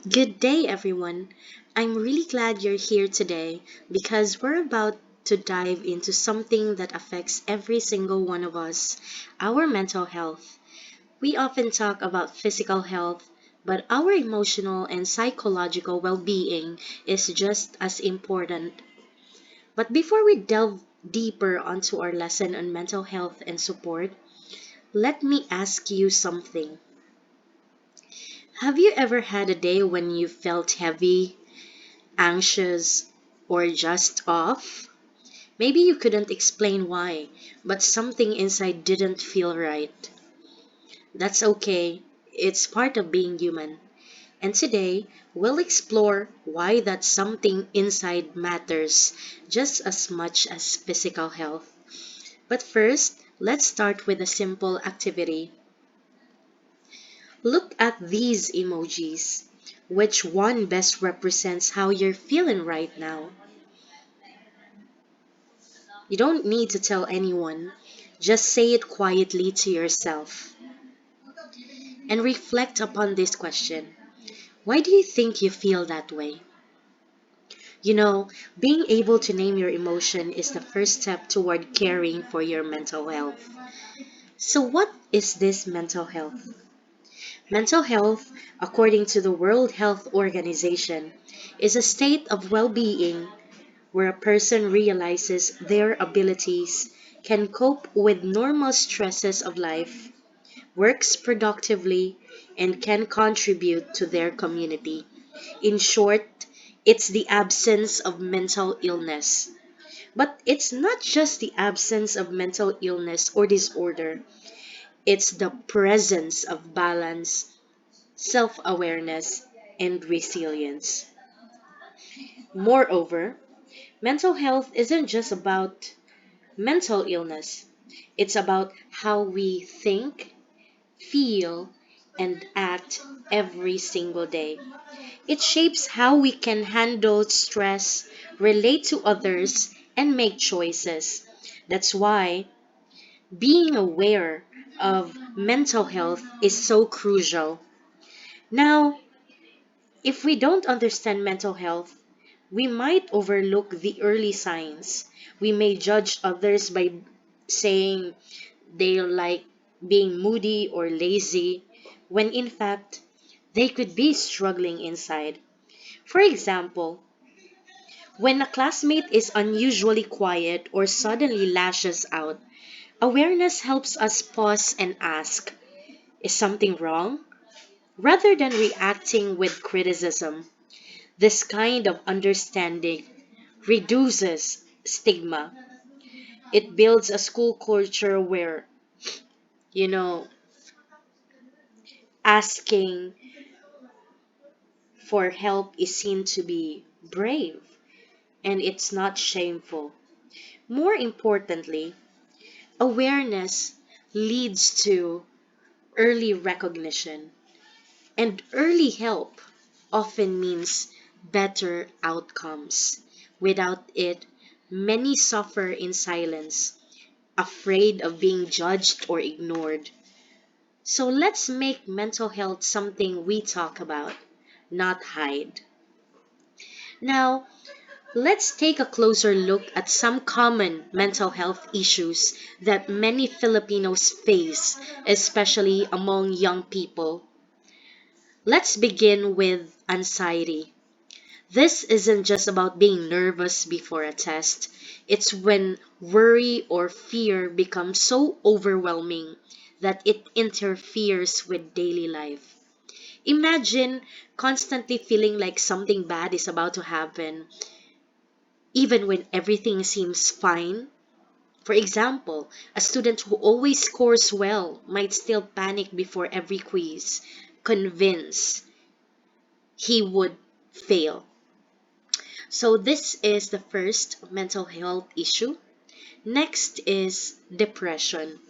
Good day, everyone. I'm really glad you're here today because we're about to dive into something that affects every single one of us, our mental health. We often talk about physical health, but our emotional and psychological well being is just as important. But before we delve deeper onto our lesson on mental health and support, let me ask you something. Have you ever had a day when you felt heavy, anxious, or just off? Maybe you couldn't explain why, but something inside didn't feel right. That's okay, it's part of being human. And today, we'll explore why that something inside matters just as much as physical health. But first, let's start with a simple activity. Look at these emojis. Which one best represents how you're feeling right now? You don't need to tell anyone. Just say it quietly to yourself. And reflect upon this question. Why do you think you feel that way? You know, being able to name your emotion is the first step toward caring for your mental health. So, what is this mental health? Mental health, according to the World Health Organization, is a state of well being where a person realizes their abilities, can cope with normal stresses of life, works productively, and can contribute to their community. In short, it's the absence of mental illness. But it's not just the absence of mental illness or disorder, it's the presence of balance, self awareness, and resilience. Moreover, mental health isn't just about mental illness, it's about how we think, feel, and act every single day. It shapes how we can handle stress, relate to others, and make choices. That's why being aware of mental health is so crucial. Now, if we don't understand mental health, we might overlook the early signs. We may judge others by saying they like being moody or lazy, when in fact, they could be struggling inside. For example, when a classmate is unusually quiet or suddenly lashes out, awareness helps us pause and ask, is something wrong? Rather than reacting with criticism. This kind of understanding reduces stigma. It builds a school culture where, you know, asking for help is seen to be brave and it's not shameful. More importantly, awareness leads to early recognition, and early help often means better outcomes. Without it, many suffer in silence, afraid of being judged or ignored. So let's make mental health something we talk about, not hide. Now, let's take a closer look at some common mental health issues that many Filipinos face, especially among young people. Let's begin with anxiety. This isn't just about being nervous before a test. It's when worry or fear becomes so overwhelming that it interferes with daily life. Imagine constantly feeling like something bad is about to happen, even when everything seems fine. For example, a student who always scores well might still panic before every quiz, convinced he would fail. So, this is the first mental health issue. Next is depression.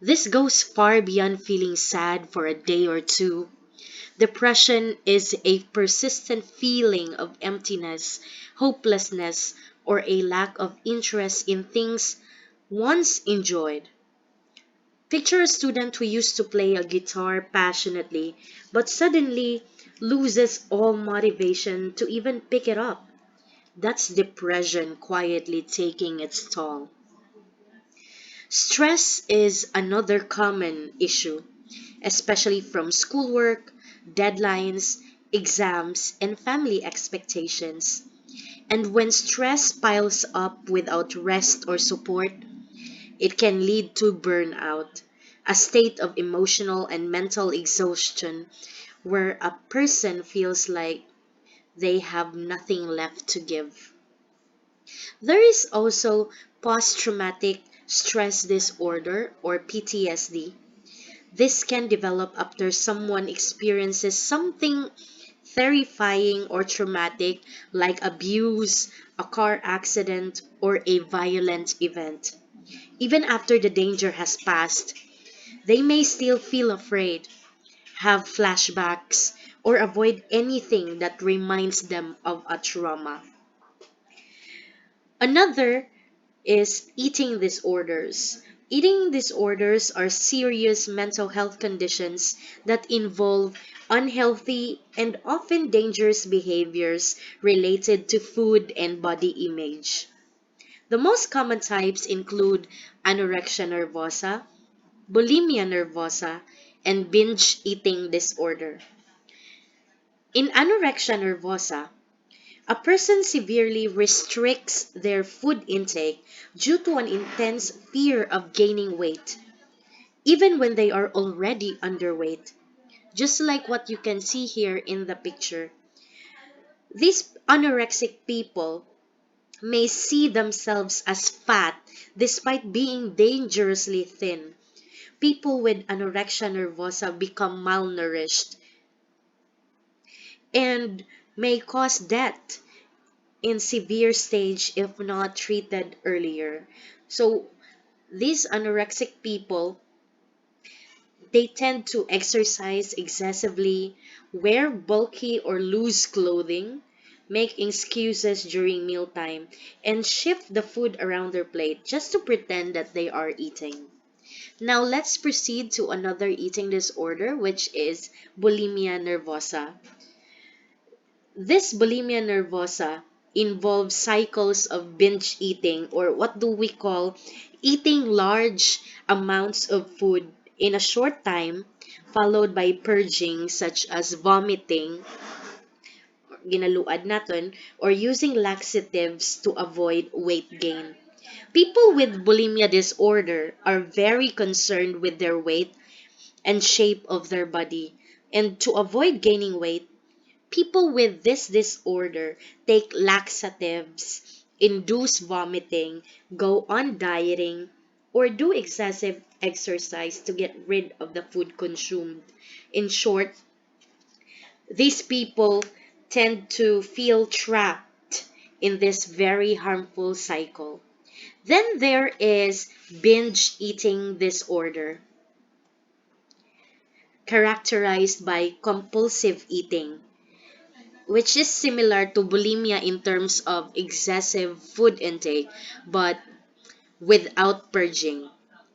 This goes far beyond feeling sad for a day or two. Depression is a persistent feeling of emptiness, hopelessness, or a lack of interest in things once enjoyed. Picture a student who used to play a guitar passionately, but suddenly loses all motivation to even pick it up. That's depression quietly taking its toll. Stress is another common issue, especially from schoolwork, deadlines, exams, and family expectations. And when stress piles up without rest or support, it can lead to burnout, a state of emotional and mental exhaustion where a person feels like they have nothing left to give. There is also post traumatic stress disorder or PTSD. This can develop after someone experiences something terrifying or traumatic like abuse, a car accident, or a violent event. Even after the danger has passed, they may still feel afraid, have flashbacks, or avoid anything that reminds them of a trauma. Another is eating disorders. Eating disorders are serious mental health conditions that involve unhealthy and often dangerous behaviors related to food and body image. The most common types include anorexia nervosa, bulimia nervosa, and binge eating disorder. In anorexia nervosa, a person severely restricts their food intake due to an intense fear of gaining weight, even when they are already underweight. Just like what you can see here in the picture. These anorexic people may see themselves as fat despite being dangerously thin. People with anorexia nervosa become malnourished and may cause death in severe stage if not treated earlier. So these anorexic people, they tend to exercise excessively, wear bulky or loose clothing, make excuses during mealtime, and shift the food around their plate just to pretend that they are eating. Now let's proceed to another eating disorder, which is bulimia nervosa. This bulimia nervosa involves cycles of binge eating, or what do we call eating large amounts of food in a short time, followed by purging such as vomiting, ginaluad natin, or using laxatives to avoid weight gain. People with bulimia disorder are very concerned with their weight and shape of their body. And to avoid gaining weight, people with this disorder take laxatives, induce vomiting, go on dieting, or do excessive exercise to get rid of the food consumed. In short, these people tend to feel trapped in this very harmful cycle. Then there is binge eating disorder, characterized by compulsive eating, which is similar to bulimia in terms of excessive food intake, but without purging.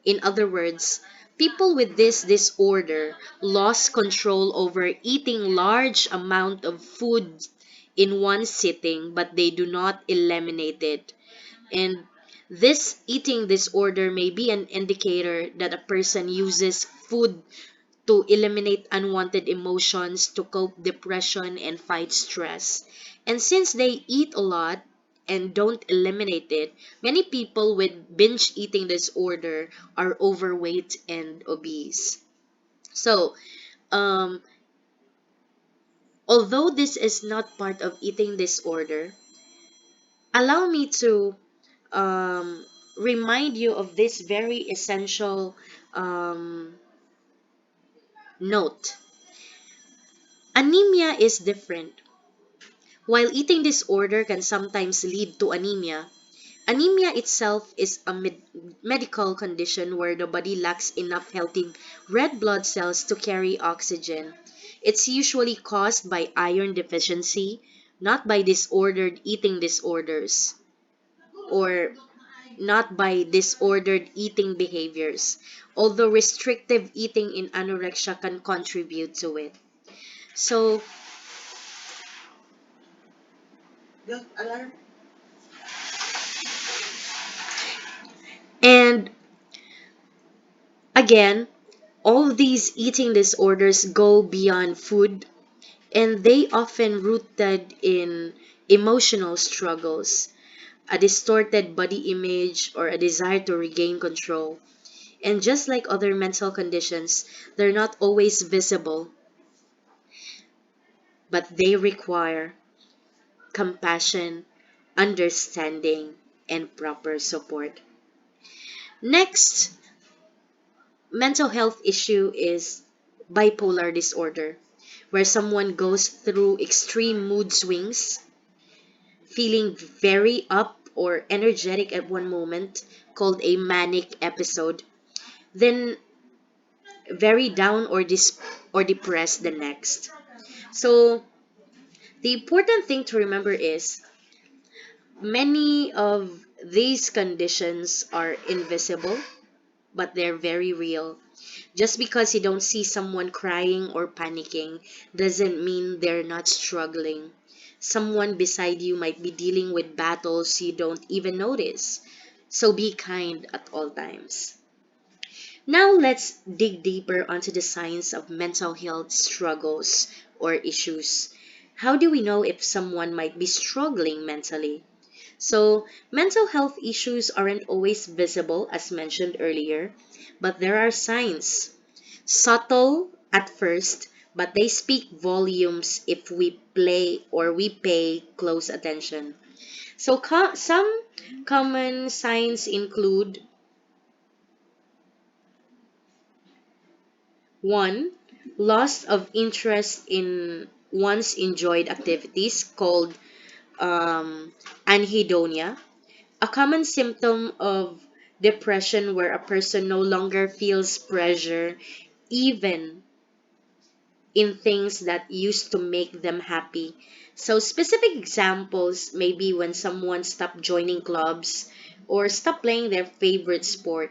In other words, people with this disorder lost control over eating large amount of food in one sitting, but they do not eliminate it. And this eating disorder may be an indicator that a person uses food to eliminate unwanted emotions, to cope depression and fight stress. And since they eat a lot and don't eliminate it, many people with binge eating disorder are overweight and obese. So, um, although this is not part of eating disorder, allow me to um, remind you of this very essential note. Anemia is different. While eating disorder can sometimes lead to anemia, anemia itself is a medical condition where the body lacks enough healthy red blood cells to carry oxygen. It's usually caused by iron deficiency, not by disordered eating disorders, or not by disordered eating behaviors, although restrictive eating in anorexia can contribute to it. So, And again, all these eating disorders go beyond food, and they often rooted in emotional struggles, a distorted body image, or a desire to regain control. And just like other mental conditions, they're not always visible, but they require compassion, understanding, and proper support. Next mental health issue is bipolar disorder, where someone goes through extreme mood swings, feeling very up or energetic at one moment, called a manic episode, then very down or depressed the next. So the important thing to remember is many of these conditions are invisible, but they're very real. Just because you don't see someone crying or panicking doesn't mean they're not struggling. Someone beside you might be dealing with battles you don't even notice. So be kind at all times. Now let's dig deeper onto the signs of mental health struggles or issues. How do we know if someone might be struggling mentally? So, mental health issues aren't always visible, as mentioned earlier, but there are signs. Subtle at first, but they speak volumes if we play or we pay close attention. So, some common signs include: one, loss of interest in once enjoyed activities called anhedonia, a common symptom of depression where a person no longer feels pleasure even in things that used to make them happy. So specific examples may be when someone stopped joining clubs or stopped playing their favorite sport.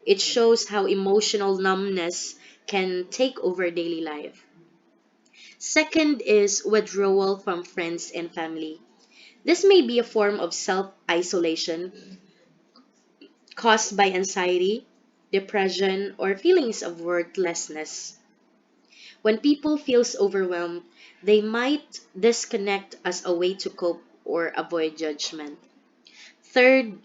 It shows how emotional numbness can take over daily life. Second is withdrawal from friends and family. This may be a form of self isolation caused by anxiety, depression, or feelings of worthlessness. When people feels overwhelmed, they might disconnect as a way to cope or avoid judgment. Third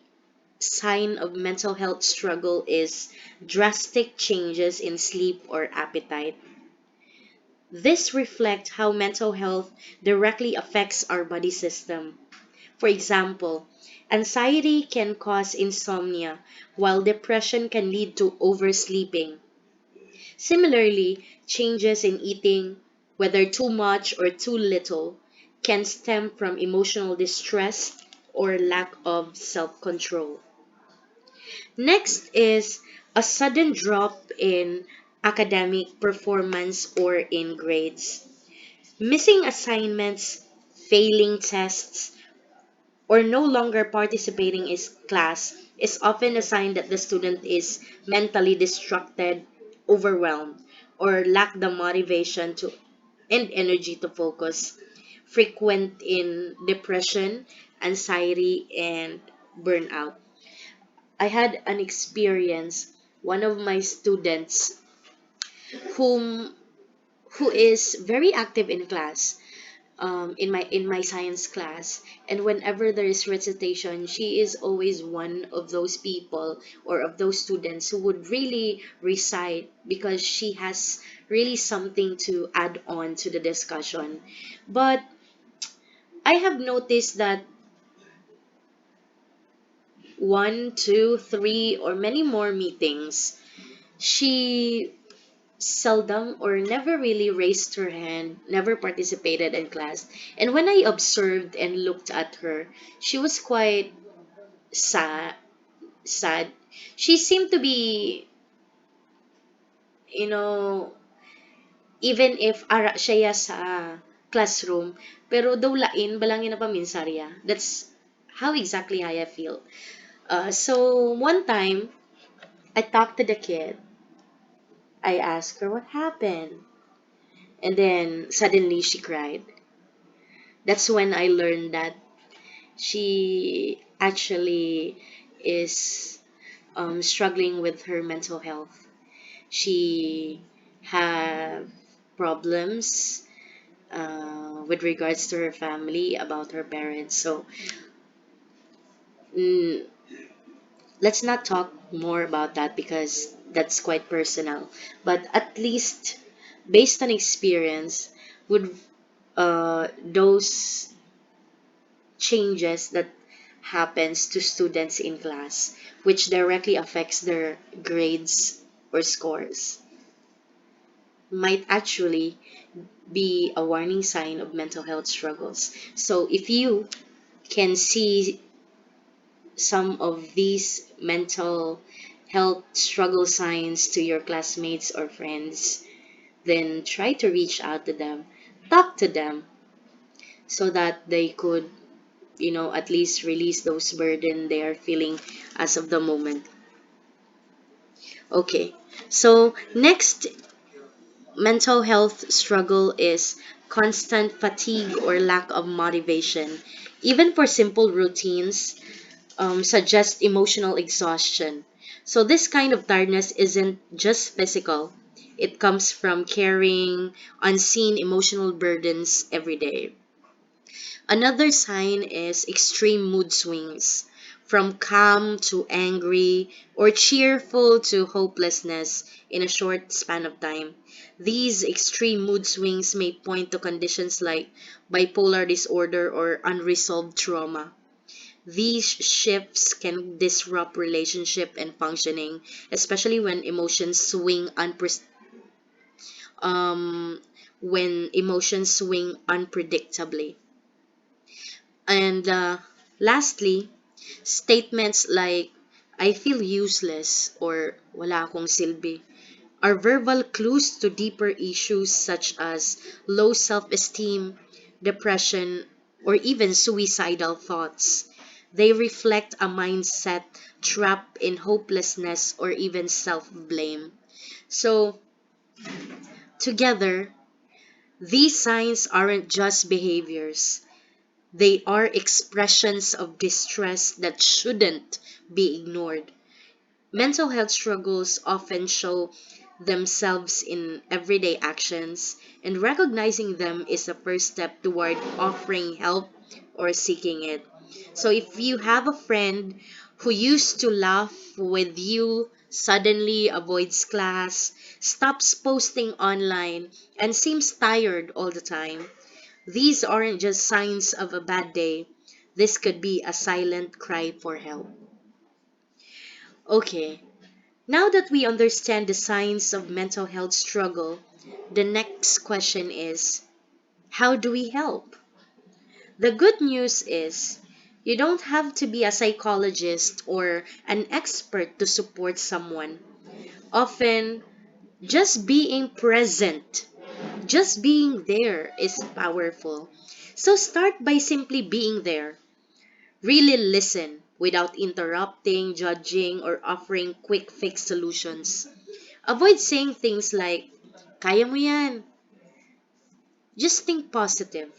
sign of mental health struggle is drastic changes in sleep or appetite. This reflects how mental health directly affects our body system. For example, anxiety can cause insomnia, while depression can lead to oversleeping. Similarly, changes in eating, whether too much or too little, can stem from emotional distress or lack of self control. Next is a sudden drop in academic performance or in grades. Missing assignments, failing tests, or no longer participating in class is often a sign that the student is mentally distracted, overwhelmed, or lack the motivation to and energy to focus, frequent in depression, anxiety, and burnout. I had an experience, one of my students whom who is very active in class, in my science class, and whenever there is recitation, she is always one of those people or of those students who would really recite because she has really something to add on to the discussion. But I have noticed that one, two, three, or many more meetings, she seldom or never really raised her hand, never participated in class. And when I observed and looked at her, she was quite sad. Sad. She seemed to be, you know, even if ara siya sa classroom, pero daw lain, balangin na paminsarya. That's how exactly I feel. So one time, I talked to the kid. I asked her what happened. And then suddenly she cried. That's when I learned that She actually is struggling with her mental health. She have problems with regards to her family about her parents. So mm, let's not talk more about that because that's quite personal. But at least based on experience, would those changes that happens to students in class, which directly affects their grades or scores, might actually be a warning sign of mental health struggles. So if you can see some of these mental health struggle signs to your classmates or friends, then try to reach out to them, talk to them so that they could, at least release those burden they are feeling as of the moment. Okay, so next mental health struggle is constant fatigue or lack of motivation. Even for simple routines, suggest emotional exhaustion. So, this kind of tiredness isn't just physical, it comes from carrying unseen emotional burdens every day. Another sign is extreme mood swings, from calm to angry or cheerful to hopelessness in a short span of time. These extreme mood swings may point to conditions like bipolar disorder or unresolved trauma. These shifts can disrupt relationship and functioning, especially um, when emotions swing unpredictably. And lastly, statements like "I feel useless" or "wala akong silbi" are verbal clues to deeper issues such as low self-esteem, depression, or even suicidal thoughts. They reflect a mindset trapped in hopelessness or even self-blame. So, together, these signs aren't just behaviors. They are expressions of distress that shouldn't be ignored. Mental health struggles often show themselves in everyday actions, and recognizing them is the first step toward offering help or seeking it. So, if you have a friend who used to laugh with you, suddenly avoids class, stops posting online, and seems tired all the time, these aren't just signs of a bad day. This could be a silent cry for help. Okay, now that we understand the signs of mental health struggle, the next question is, how do we help? The good news is, you don't have to be a psychologist or an expert to support someone. Often, just being present, just being there is powerful. So start by simply being there. Really listen without interrupting, judging, or offering quick fix solutions. Avoid saying things like, "Kaya mo yan." Just think positive.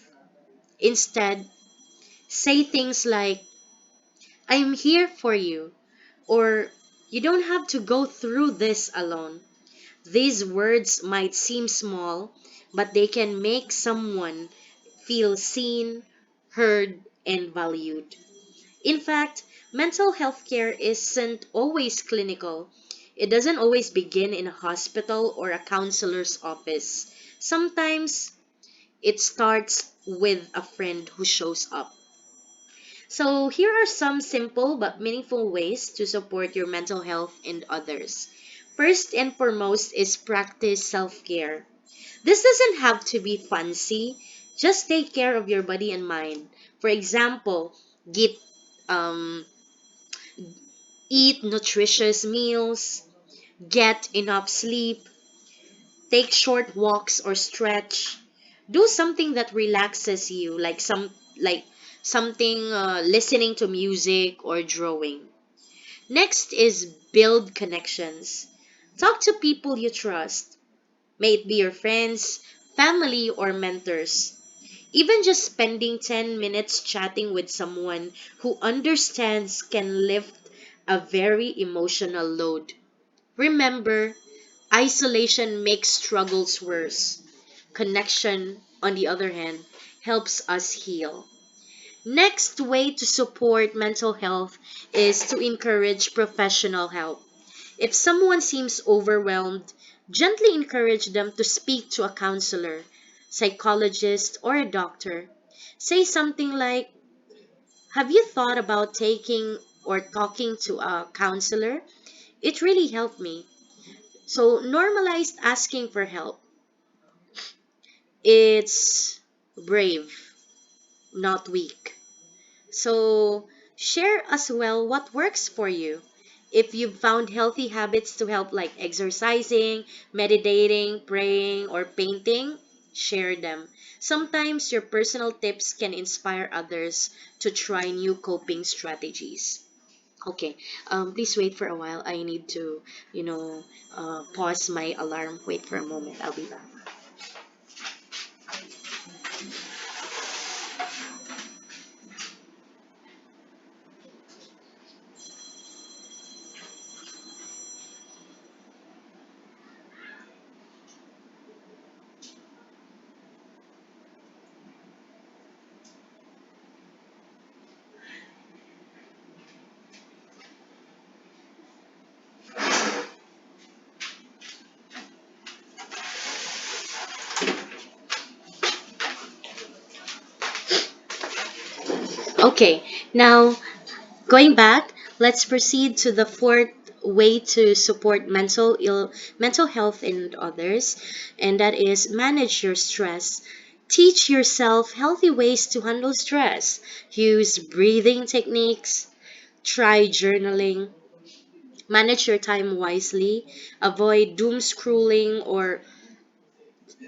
Instead, say things like, "I'm here for you," or "You don't have to go through this alone." These words might seem small, but they can make someone feel seen, heard, and valued. In fact, mental health care isn't always clinical. It doesn't always begin in a hospital or a counselor's office. Sometimes it starts with a friend who shows up. So, here are some simple but meaningful ways to support your mental health and others. First and foremost is practice self care. This doesn't have to be fancy, just take care of your body and mind. For example, get um, eat nutritious meals, get enough sleep, take short walks or stretch. Do something that relaxes you, like something listening to music or drawing. Next is build connections. Talk to people you trust, may it be your friends, family, or mentors. Even just spending 10 minutes chatting with someone who understands can lift a very emotional load. Remember, isolation makes struggles worse. Connection, on the other hand, helps us heal. Next way to support mental health is to encourage professional help. If someone seems overwhelmed, gently encourage them to speak to a counselor, psychologist, or a doctor. Say something like, have you thought about taking or talking to a counselor? It really helped me. So, normalize asking for help. It's brave, not weak. So, share as well what works for you. If you've found healthy habits to help, like exercising, meditating, praying, or painting, share them. Sometimes your personal tips can inspire others to try new coping strategies. Okay, please wait for a while. I need to, you know, pause my alarm. Wait for a moment. I'll be back. Okay, now going back, let's proceed to the fourth way to support mental health in others, and that is manage your stress. Teach yourself healthy ways to handle stress. Use breathing techniques, try journaling, manage your time wisely, avoid doom scrolling or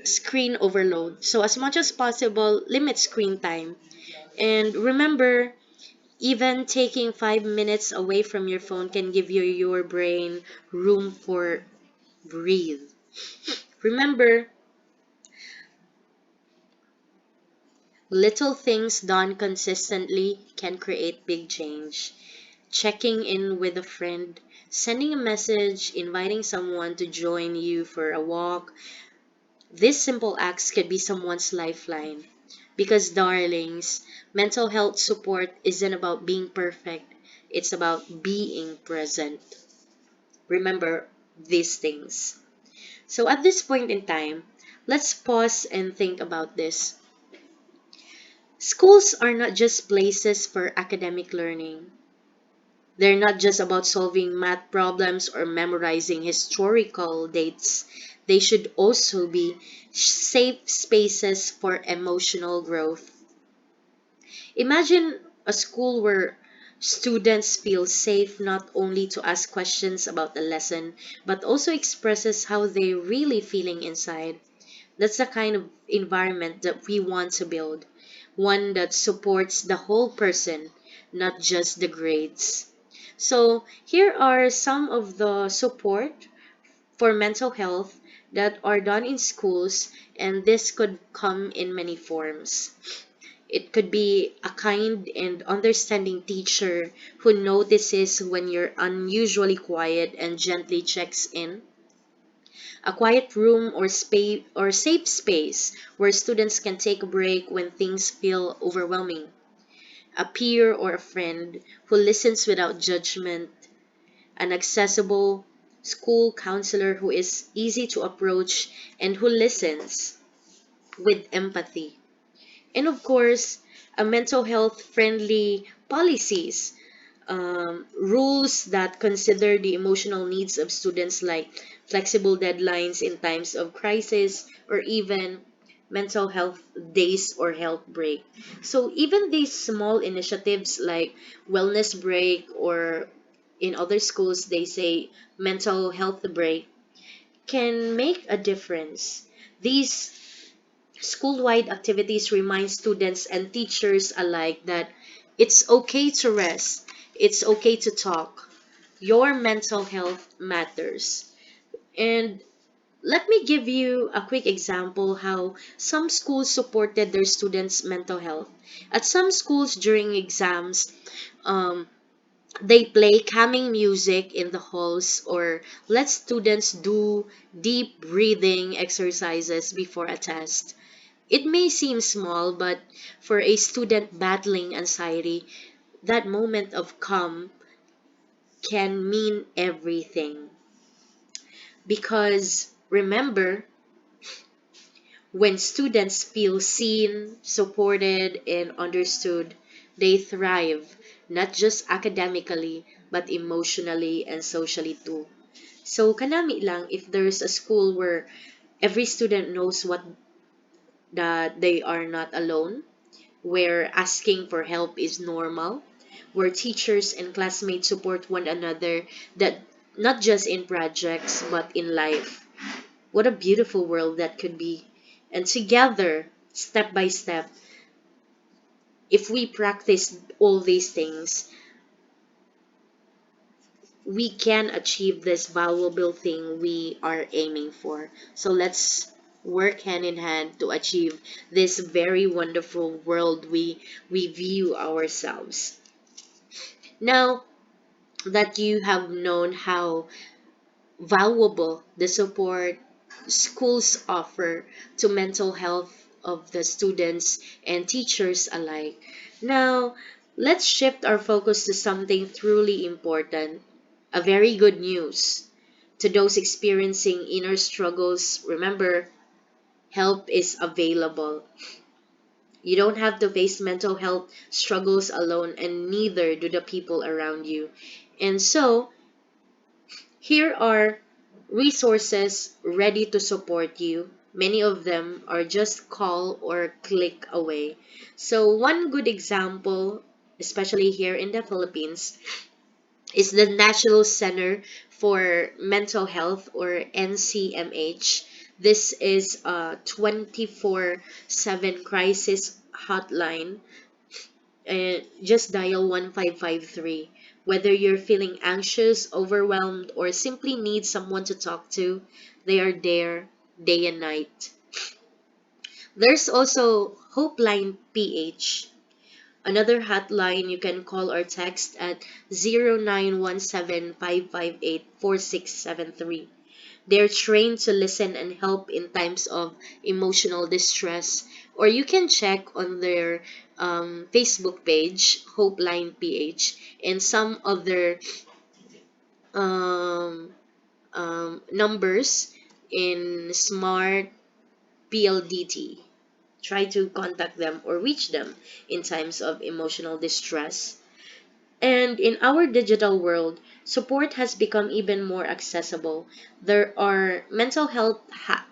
screen overload. So as much as possible, limit screen time. And remember, even taking 5 minutes away from your phone can give your brain room for breathe. Remember, little things done consistently can create big change. Checking in with a friend, sending a message, inviting someone to join you for a walk. These simple acts could be someone's lifeline. Because, darlings, mental health support isn't about being perfect, it's about being present. Remember these things. So, at this point in time, let's pause and think about this. Schools are not just places for academic learning. They're not just about solving math problems or memorizing historical dates. They should also be safe spaces for emotional growth. Imagine a school where students feel safe not only to ask questions about the lesson, but also expresses how they're really feeling inside. That's the kind of environment that we want to build. One that supports the whole person, not just the grades. So, here are some of the support for mental health that are done in schools, and this could come in many forms. It could be a kind and understanding teacher who notices when you're unusually quiet and gently checks in. A quiet room or space or safe space where students can take a break when things feel overwhelming. A peer or a friend who listens without judgment. An accessible school counselor who is easy to approach and who listens with empathy. And of course, a mental health friendly policies, rules that consider the emotional needs of students, like flexible deadlines in times of crisis or even mental health days or health break. So even these small initiatives like wellness break, or in other schools they say mental health break, can make a difference. These school-wide activities remind students and teachers alike that it's okay to rest, it's okay to talk. Your mental health matters. And Let me give you a quick example how some schools supported their students' mental health. At some schools during exams, um, they play calming music in the halls or let students do deep breathing exercises before a test. It may seem small, but for a student battling anxiety, that moment of calm can mean everything. Because remember, when students feel seen, supported, and understood, they thrive, not just academically, but emotionally and socially too. So, kanami lang if there's a school where every student knows what that they are not alone, where asking for help is normal, where teachers and classmates support one another, that not just in projects but in life. What a beautiful world that could be. And together, step by step, if we practice all these things, we can achieve this valuable thing we are aiming for. So let's work hand in hand to achieve this very wonderful world we view ourselves. Now that you have known how valuable the support schools offer to mental health of the students and teachers alike. Now, let's shift our focus to something truly important. A very good news. To those experiencing inner struggles, remember, help is available. You don't have to face mental health struggles alone, and neither do the people around you. And so, here are resources ready to support you. Many of them are just call or click away. So, one good example, especially here in the Philippines, is the National Center for Mental Health or NCMH. This is a 24/7 crisis hotline. Just dial 1553. Whether you're feeling anxious, overwhelmed, or simply need someone to talk to, they are there day and night. There's also Hopeline PH, another hotline you can call or text at 0917-558-4673. They're trained to listen and help in times of emotional distress. Or you can check on their Facebook page, Hopeline PH, and some other um, numbers in Smart PLDT. Try to contact them or reach them in times of emotional distress. And in our digital world, support has become even more accessible. There are mental health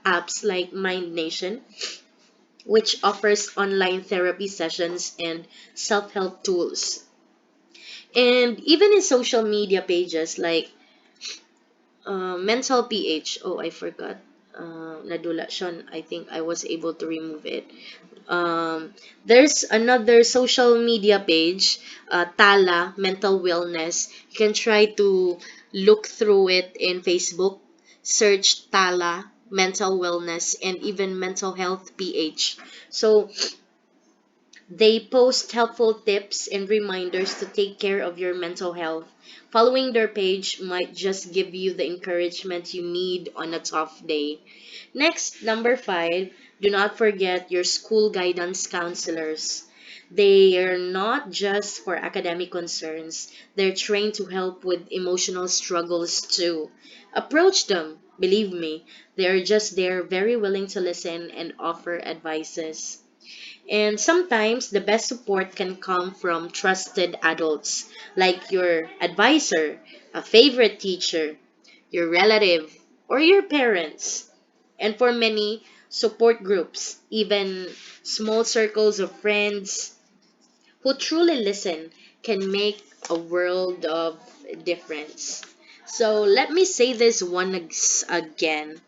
apps like Mind Nation, which offers online therapy sessions and self help tools. And even in social media pages like Mental PH, oh, I forgot. Nadula siya. I think I was able to remove it. There's another social media page, Tala Mental Wellness. You can try to look through it in Facebook, search Tala Mental Wellness and even Mental Health PH. So they post helpful tips and reminders to take care of your mental health. Following their page might just give you the encouragement you need on a tough day. Next, number five, do not forget your school guidance counselors. They are not just for academic concerns, they're trained to help with emotional struggles too. Approach them, believe me, they are just there, very willing to listen and offer advices. And sometimes the best support can come from trusted adults like your advisor, a favorite teacher, your relative, or your parents. And for many, support groups, even small circles of friends who truly listen, can make a world of difference. So let me say this again.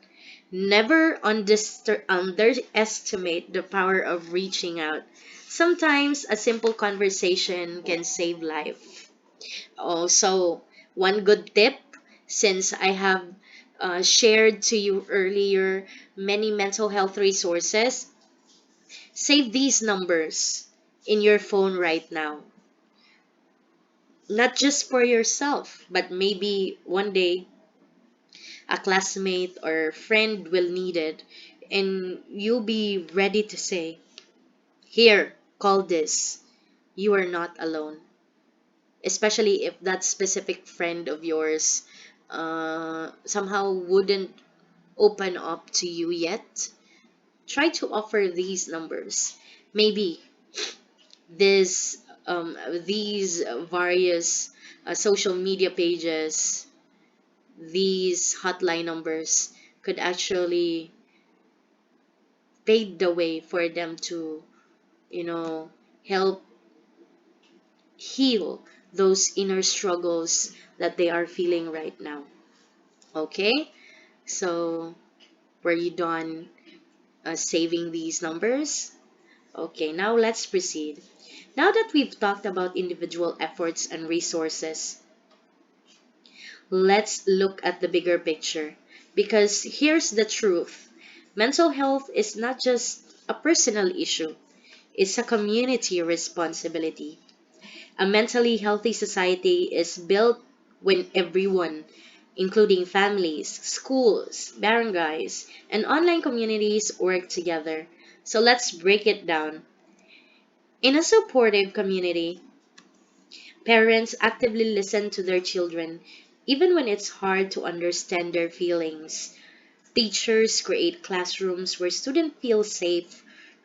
Never underestimate the power of reaching out. Sometimes a simple conversation can save life. Also, one good tip, since I have shared to you earlier, many mental health resources. Save these numbers in your phone right now. Not just for yourself, but maybe one day a classmate or friend will need it, and you'll be ready to say, here, call this. You are not alone. Especially if that specific friend of yours somehow wouldn't open up to you yet. Try to offer these numbers. Maybe this these various social media pages, these hotline numbers could actually pave the way for them to, you know, help heal those inner struggles that they are feeling right now. Okay, so were you done saving these numbers? Okay, now let's proceed. Now that we've talked about individual efforts and resources, let's look at the bigger picture. Because here's the truth: mental health is not just a personal issue, it's a community responsibility. A mentally healthy society is built when everyone, including families, schools, barangays, and online communities, work together. So let's break it down. In a supportive community, parents actively listen to their children, even when it's hard to understand their feelings. Teachers create classrooms where students feel safe,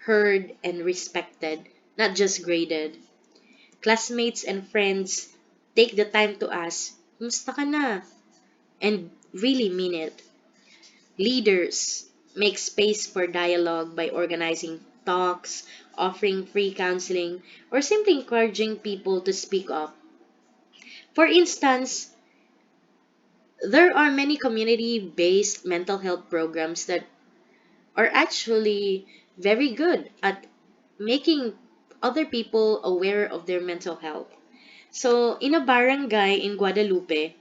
heard, and respected, not just graded. Classmates and friends take the time to ask, "Kumusta ka na?" and really mean it. Leaders make space for dialogue by organizing talks, offering free counseling, or simply encouraging people to speak up. For instance, there are many community based mental health programs that are actually very good at making other people aware of their mental health. So, in a barangay in Guadalupe,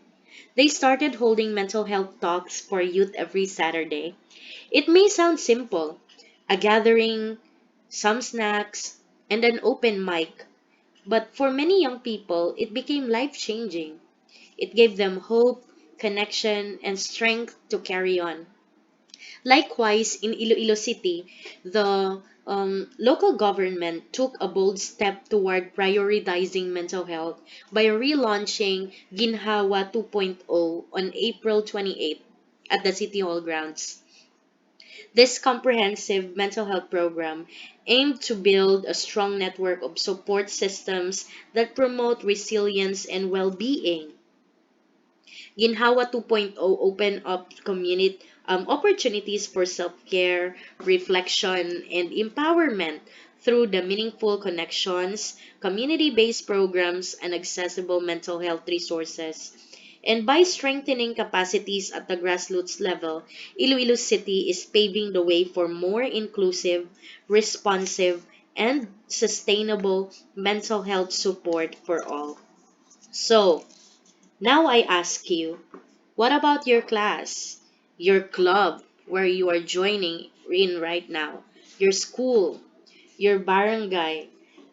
they started holding mental health talks for youth every Saturday. It may sound simple: a gathering, some snacks, and an open mic. But for many young people, it became life changing. It gave them hope, connection, and strength to carry on. Likewise, in Iloilo City, the local government took a bold step toward prioritizing mental health by relaunching Ginhawa 2.0 on April 28th at the City Hall grounds. This comprehensive mental health program aimed to build a strong network of support systems that promote resilience and well-being. Ginhawa 2.0 opened up community opportunities for self-care, reflection, and empowerment through the meaningful connections, community-based programs, and accessible mental health resources. And by strengthening capacities at the grassroots level, Iloilo City is paving the way for more inclusive, responsive, and sustainable mental health support for all. So, now I ask you, what about your class, your club where you are joining in right now, your school, your barangay?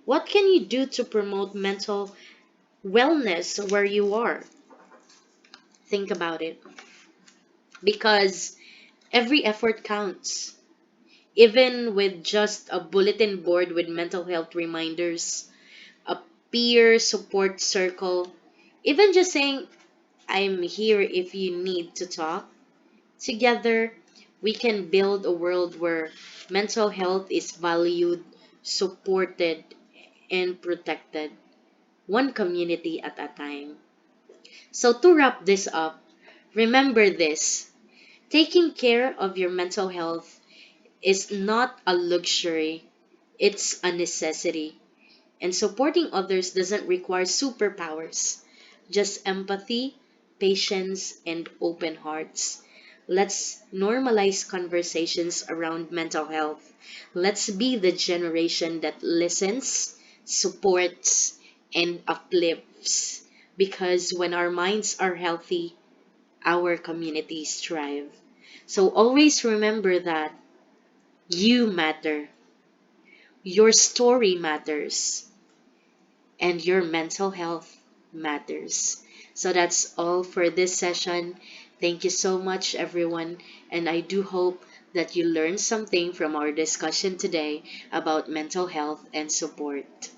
What can you do to promote mental wellness where you are? Think about it. Because every effort counts. Even with just a bulletin board with mental health reminders, a peer support circle, even just saying, "I'm here if you need to talk." Together, we can build a world where mental health is valued, supported, and protected, one community at a time. So, to wrap this up, remember this: taking care of your mental health is not a luxury, it's a necessity. And supporting others doesn't require superpowers, just empathy, patience, and open hearts. Let's normalize conversations around mental health. Let's be the generation that listens, supports, and uplifts. Because when our minds are healthy, our communities thrive. So always remember that you matter, your story matters, and your mental health matters. So that's all for this session. Thank you so much, everyone. And I do hope that you learned something from our discussion today about mental health and support.